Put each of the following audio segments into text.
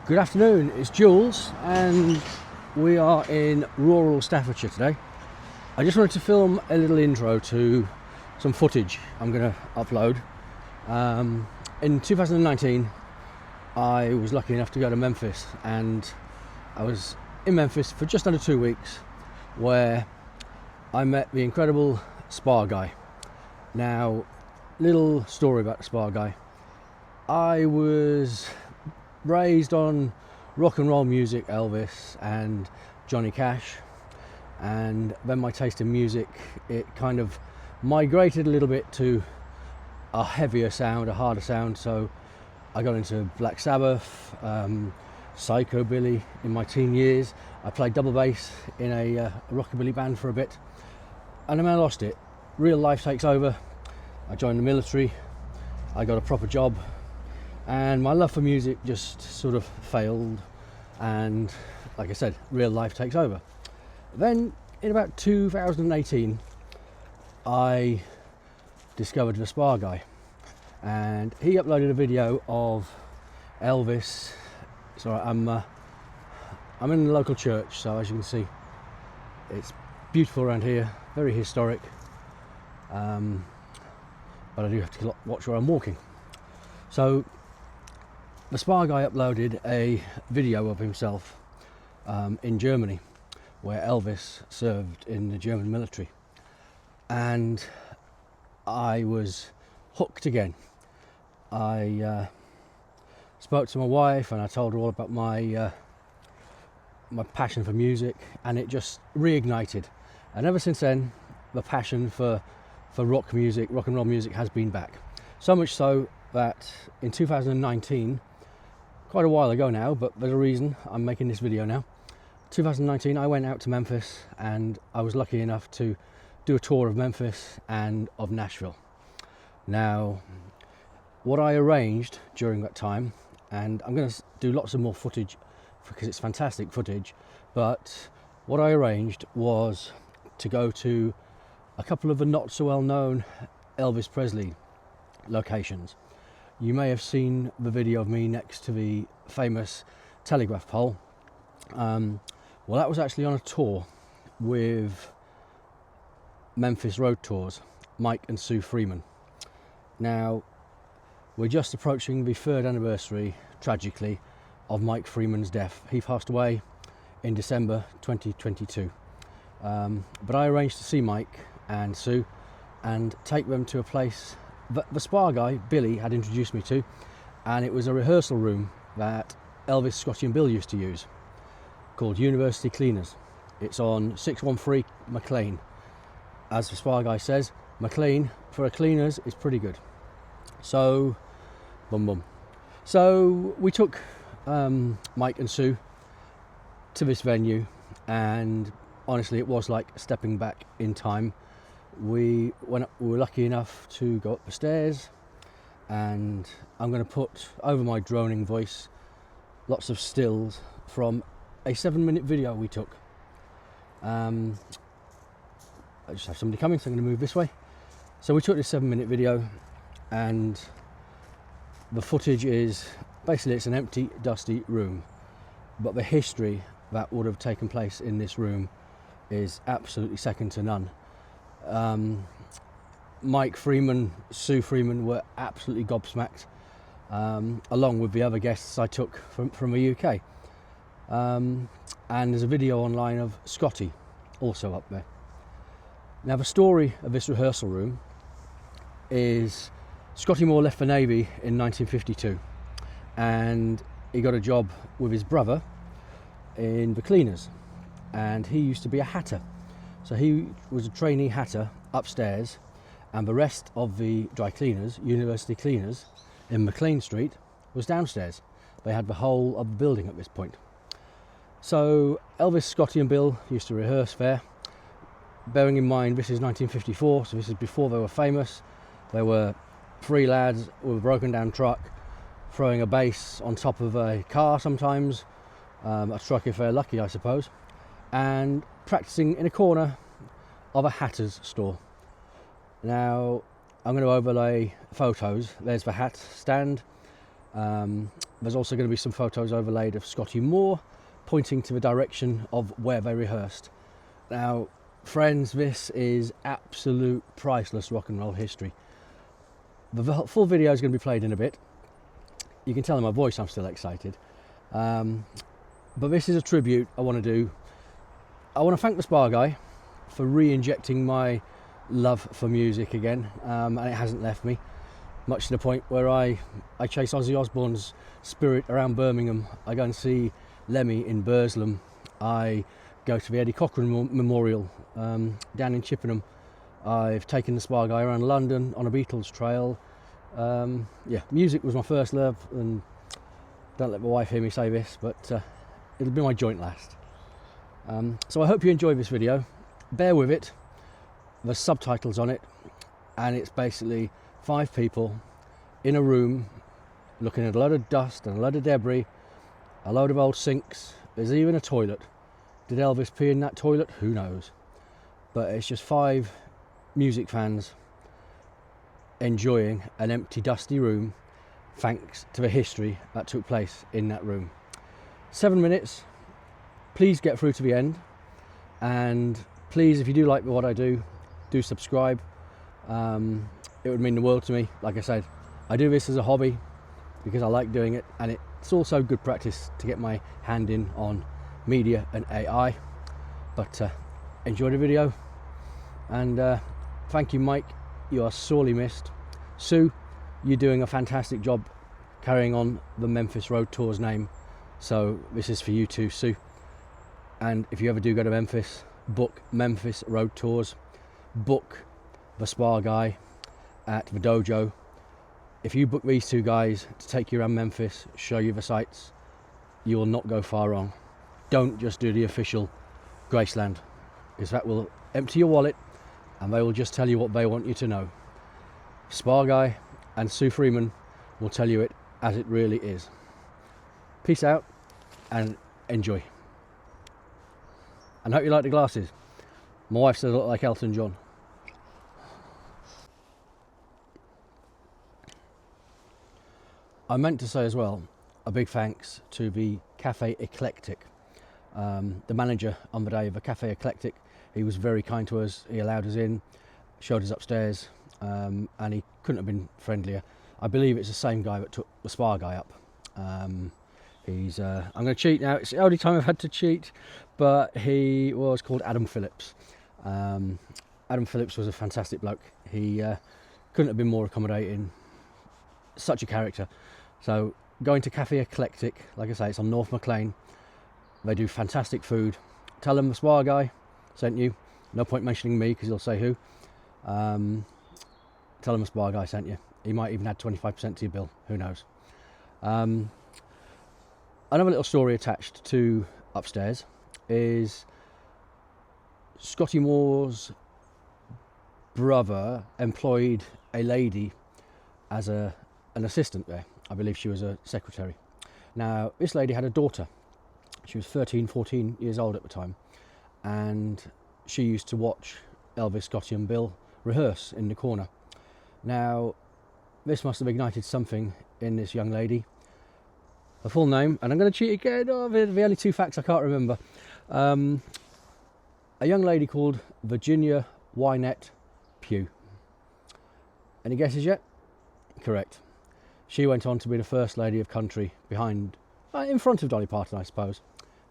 Good afternoon, it's Jules and we are in rural Staffordshire today. I just wanted to film a little intro to some footage I'm going to upload. In 2019 I was lucky enough to go to Memphis, and I was in Memphis for just under 2 weeks where I met the incredible Spa Guy. Now, little story about the Spa Guy. I was raised on rock and roll music, Elvis and Johnny Cash, and then my taste in music, it kind of migrated a little bit to a heavier sound, a harder sound. So I got into Black Sabbath, psychobilly in my teen years. I played double bass in a rockabilly band for a bit, and then I lost it. Real life takes over. I joined the military, I got a proper job, and my love for music just sort of failed, and like I said, real life takes over. Then in about 2018 I discovered the Spa Guy, and he uploaded a video of Elvis. Sorry, I'm in the local church, so as you can see it's beautiful around here, very historic, but I do have to watch where I'm walking. So the Spa Guy uploaded a video of himself in Germany, where Elvis served in the German military, and I was hooked again. I spoke to my wife and I told her all about my passion for music, and it just reignited. And ever since then, the passion for rock music, rock and roll music, has been back. So much so that in 2019, quite a while ago now, but there's a reason I'm making this video now. 2019 I went out to Memphis, and I was lucky enough to do a tour of Memphis and of Nashville. Now, what I arranged during that time, and I'm going to do lots of more footage because it's fantastic footage, but what I arranged was to go to a couple of the not so well known Elvis Presley locations. You may have seen the video of me next to the famous telegraph pole. Well, that was actually on a tour with Memphis Road Tours, Mike and Sue Freeman. Now, we're just approaching the 3rd anniversary, tragically, of Mike Freeman's death. He passed away in December 2022. But I arranged to see Mike and Sue and take them to a place that the Spa Guy, Billy, had introduced me to, and it was a rehearsal room that Elvis, Scotty and Bill used to use, called University Cleaners. It's on 613 McLean. As the Spa Guy says, McLean for a cleaners is pretty good. So, So we took Mike and Sue to this venue, and honestly it was like stepping back in time. We were lucky enough to go up the stairs, and I'm going to put over my droning voice lots of stills from a 7-minute video we took. I just have somebody coming, so I'm going to move this way. So we took this 7-minute video, and the footage is basically, it's an empty, dusty room, but the history that would have taken place in this room is absolutely second to none. Mike Freeman, Sue Freeman were absolutely gobsmacked, along with the other guests I took from the UK. And there's a video online of Scotty also up there. Now, the story of this rehearsal room is Scotty Moore left the Navy in 1952, and he got a job with his brother in the cleaners, and he used to be a hatter. So he was a trainee hatter upstairs, and the rest of the dry cleaners, University Cleaners in McLean Street, was downstairs. They had the whole of the building at this point. So Elvis, Scotty and Bill used to rehearse there. Bearing in mind this is 1954, so this is before they were famous. They were 3 lads with a broken down truck, throwing a bass on top of a car sometimes, a truck if they're lucky, I suppose, and practicing in a corner of a hatter's store. Now, I'm going to overlay photos. There's the hat stand, There's also going to be some photos overlaid of Scotty Moore pointing to the direction of where they rehearsed. Now, friends, this is absolute priceless rock and roll history. The full video is going to be played in a bit. You can tell in my voice I'm still excited. But this is a tribute I want to do. I want to thank the Spa Guy for re-injecting my love for music again, and it hasn't left me, much to the point where I chase Ozzy Osbourne's spirit around Birmingham. I go and see Lemmy in Burslem. I go to the Eddie Cochran Memorial down in Chippenham. I've taken the Spa Guy around London on a Beatles trail. Yeah, music was my first love, and don't let my wife hear me say this, but it'll be my joint last. So I hope you enjoy this video. Bear with it. There's subtitles on it, and it's basically 5 people in a room looking at a load of dust and a load of debris, a load of old sinks. There's even a toilet. Did Elvis pee in that toilet? Who knows? But it's just 5 music fans enjoying an empty, dusty room thanks to the history that took place in that room. 7 minutes. Please get through to the end, and please, if you do like what I do subscribe. It would mean the world to me. Like I said, I do this as a hobby because I like doing it, and it's also good practice to get my hand in on media and AI. But enjoy the video, and thank you, Mike. You are sorely missed. Sue, you're doing a fantastic job carrying on the Memphis Road Tour's name, so this is for you too, Sue. And if you ever do go to Memphis, book Memphis Road Tours, book the Spa Guy at the dojo. If you book these 2 guys to take you around Memphis, show you the sights, you will not go far wrong. Don't just do the official Graceland, because that will empty your wallet and they will just tell you what they want you to know. Spa Guy and Sue Freeman will tell you it as it really is. Peace out and enjoy. And hope you like the glasses. My wife says I look like Elton John. I meant to say as well, a big thanks to the Cafe Eclectic. The manager on the day of the Cafe Eclectic, he was very kind to us. He allowed us in, showed us upstairs, and he couldn't have been friendlier. I believe it's the same guy that took the Spa Guy up. I'm going to cheat now. It's the only time I've had to cheat, but he was called Adam Phillips. Adam Phillips was a fantastic bloke. He couldn't have been more accommodating. Such a character. So going to Cafe Eclectic, like I say, it's on Nth McLean. They do fantastic food. Tell them the Spa Guy sent you. No point mentioning me because he'll say who. Tell them the Spa Guy sent you. He might even add 25% to your bill. Who knows? Another little story attached to upstairs is Scotty Moore's brother employed a lady as an assistant there. I believe she was a secretary. Now, this lady had a daughter. She was 13, 14 years old at the time, and she used to watch Elvis, Scotty and Bill rehearse in the corner. Now, this must have ignited something in this young lady. Her full name, and I'm going to cheat again, the only 2 facts I can't remember. A young lady called Virginia Wynette Pugh. Any guesses yet? Correct. She went on to be the first lady of country in front of Dolly Parton, I suppose.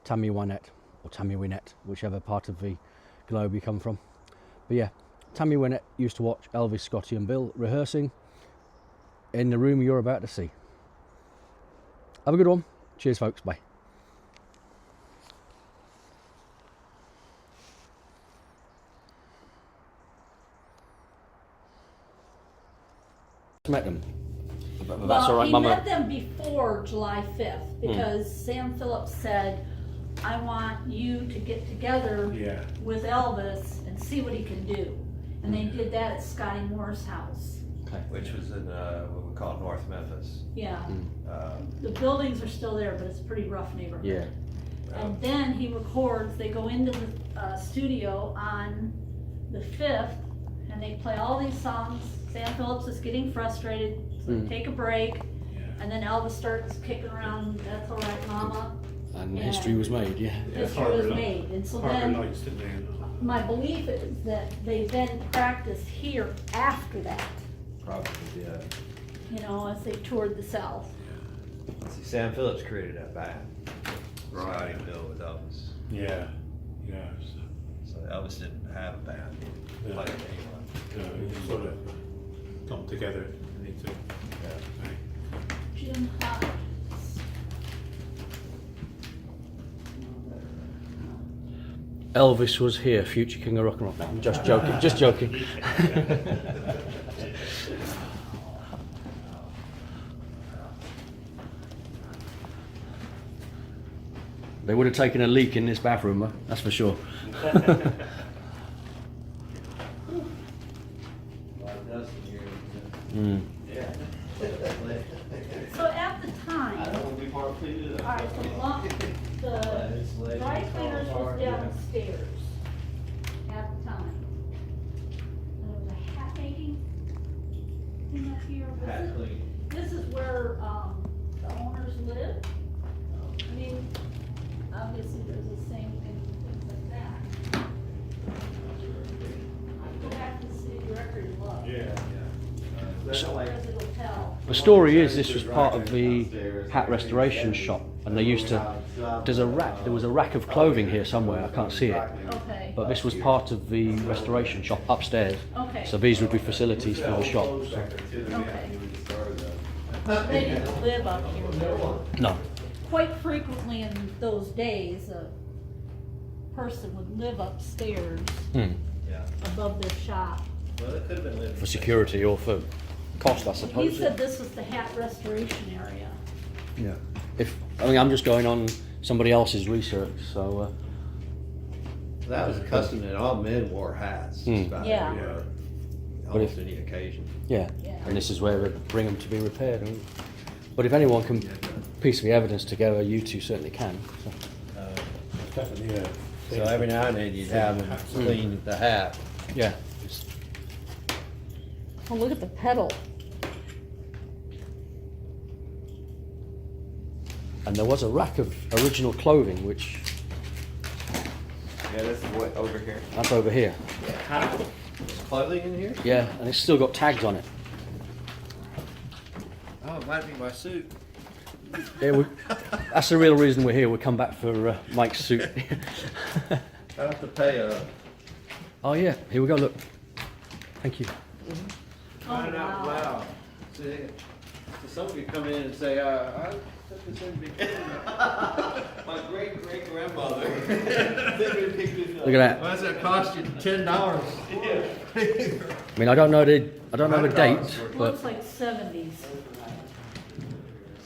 Tammy Wynette, or Tammy Wynette, whichever part of the globe you come from. But yeah, Tammy Wynette used to watch Elvis, Scotty and Bill rehearsing in the room you're about to see. Have a good one. Cheers, folks. Bye. Met them. That's all right, he Mama. met them before July 5th because Sam Phillips said, I want you to get together with Elvis and see what he can do. And they did that at Scotty Moore's house. Okay. Which was in what we call North Memphis. Yeah. The buildings are still there, but it's a pretty rough neighborhood. Yeah. And then he records, they go into the studio on the 5th and they play all these songs. Sam Phillips is getting frustrated, so they take a break. And then Elvis starts kicking around, That's All Right Mama. And history was made, yeah. History was made. And so then, Nights, didn't they? my belief is that they then practiced here after that, Probably, yeah. you know, as they toured the South. See, Sam Phillips created that band. Scotty Moore with Elvis. Yeah, yeah. So Elvis didn't have a band. Yeah. Like anyone. It sort of come together. They took, Yeah. right. Jim Hodges. Elvis was here, future king of rock and roll. No, I'm just joking, just joking. They would have taken a leak in this bathroom, that's for sure. Mm. So at the time, alright, the dry cleaners was downstairs at the time. And there was a hat making thing up here. This is where, the owners live. I mean, obviously there's the same thing, things like that. I go back to the city record and look. Yeah. Where's the hotel? The story is this was part of the hat restoration shop, and they used to. There was a rack of clothing here somewhere. I can't see it, Okay, but this was part of the restoration shop upstairs. okay. So these would be facilities for the shop. So. Okay. They didn't live up here, but No. quite frequently in those days, a person would live upstairs Hmm. Yeah. above their shop. Well, it could have been living. For security or for cost, I He suppose. said this was the hat restoration area. Yeah. I'm just going on somebody else's research, so. That was a custom that all men wore hats. Hmm. Just about Yeah. every, But almost if- any occasion. Yeah. Yeah. And this is where we bring them to be repaired. But if anyone can piece the evidence together, you two certainly can. So. Definitely, yeah. So every now and then you'd have them clean the hat. Yeah. Oh, look at the pedal. And there was a rack of original clothing, which Yeah, that's what over here. that's over here. There's clothing in here? Yeah, and it's still got tags on it. Oh, it might be my suit. Yeah, that's the real reason we're here. We'll come back for Mike's suit. I have to pay Oh yeah, here we go. Look, thank you. find out wow. loud. See, so somebody come in and say, I took this in before. My great grandmother. Look at that. Why does that cost you $10? I mean, I don't know the date, but Looks like 70s.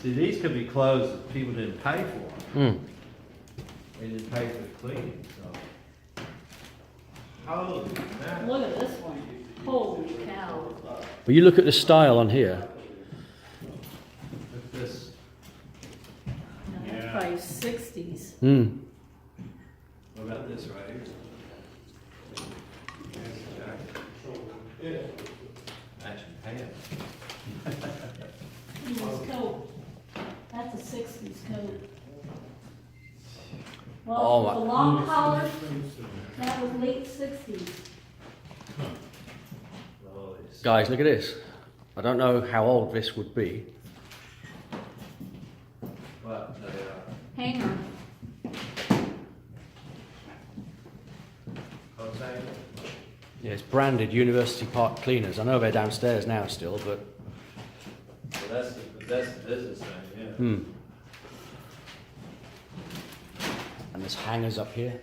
See, these could be clothes that people didn't pay for. mm, They didn't pay for the cleaning, so. Holy man. Look at this one. Holy cow. but you look at the style on here. Look at this. Now, that's probably 60s. Mm. What about this right here? Matching pants. His coat. That's a 60s coat. Well, Oh, the long collar, that was late 60s. Holy Guys, look at this. I don't know how old this would be. But Hanger. Yeah, it's branded University Park Cleaners. I know they're downstairs now still, but that's the business thing, yeah. hmm. And there's hangers up here.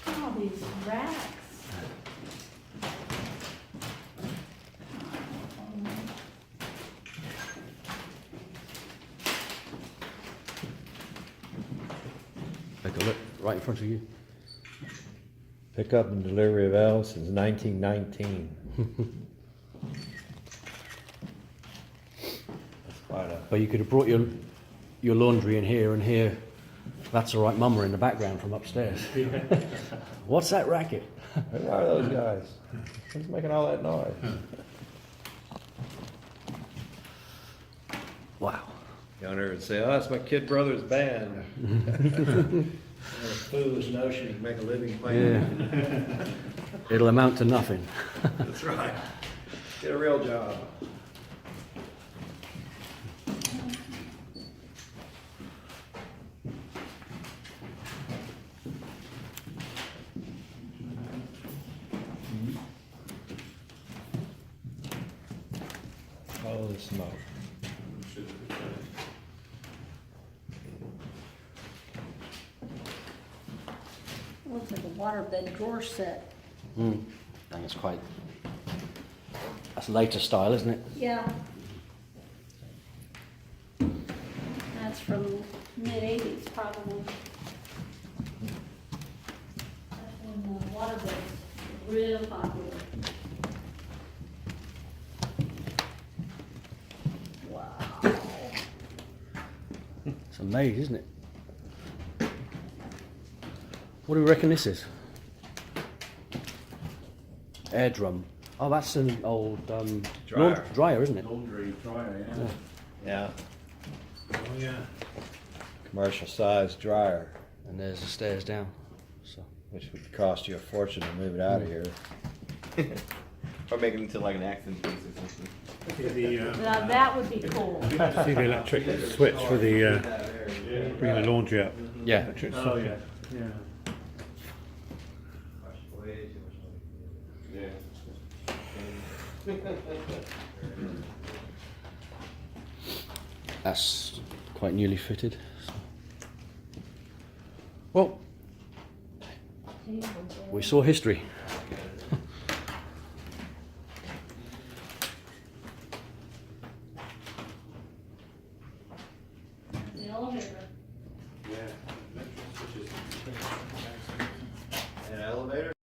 Look at all these racks. Take a look right in front of you. Pickup and delivery of Elvis since 1919. That's quite a. But you could have brought your laundry in here and here. That's all right, Mama in the background from upstairs. What's that racket? Who are those guys? Who's making all that noise? Wow. The owner would say, "Oh, that's my kid brother's band." What a foolish notion you can make a living playing. Yeah. It'll amount to nothing. That's right. Get a real job. Holy smoke. Looks like a waterbed drawer set. And it's quite, that's later style, isn't it? Yeah. That's from mid-80s probably. That's when the waterbeds were real popular. Wow. It's amazing, isn't it? What do we reckon this is? Air drum. Oh, that's an old Dryer. dryer, isn't it? Laundry dryer, yeah. Yeah. Oh, yeah. Commercial size dryer, And there's the stairs down. So which would cost you a fortune to move it out of here. Or make it into like an accident piece or something. See Now that would be cool. see the electric switch for the bring the laundry up. yeah, Electric switch. yeah. Yeah. that's quite newly fitted. So. Well, we saw history. The elevator. Yeah. Electric switches. An elevator?